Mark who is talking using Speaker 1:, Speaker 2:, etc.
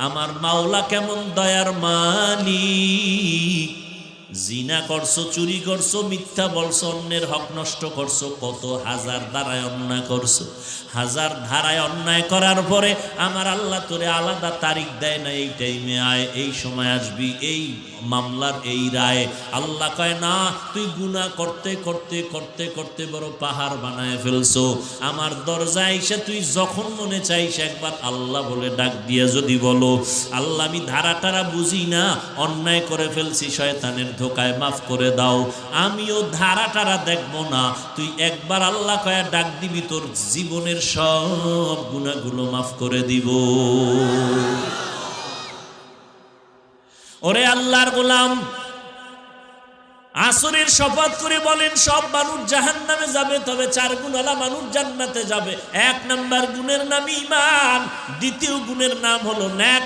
Speaker 1: আমার মাওলা কেমন দয়ার মালিক। জিনা করছো, চুরি করছো, মিথ্যা বলছো, অন্যের হক নষ্ট করছো, কত হাজার ধারায় অন্যায় করছো। হাজার ধারায় অন্যায় করার পরে আমার আল্লাহ তোরে আলাদা তারিখ দেয় না, এই টাইমে আয়, এই সময় আসবি, এই মামলার এই রায়। আল্লাহ কয় না, তুই গুনাহ করতে করতে করতে করতে বড় পাহাড় বানায় ফেলছো। আমার দরজায় এসে তুই যখন মনে চাইস একবার আল্লাহ বলে ডাক দিয়ে যদি বলো, আল্লাহ আমি ধারা টারা বুঝি না, অন্যায় করে ফেলছি, শয়তানের ধোকায় মাফ করে দাও, আমিও ধারা টারা দেখবো না, তুই একবার আল্লাহ কয়া ডাক দিবি, তোর জীবনের সব গুনাহগুলো মাফ করে দিব। ওরে আল্লাহর গোলাম, আসরের শপথ করে বলেন সব মানুষ জাহান্নামে যাবে, তবে 4 গুণওয়ালা মানুষ জান্নাতে যাবে। 1 নাম্বার গুণের নাম ঈমান, দ্বিতীয় গুণের নাম হলো নেক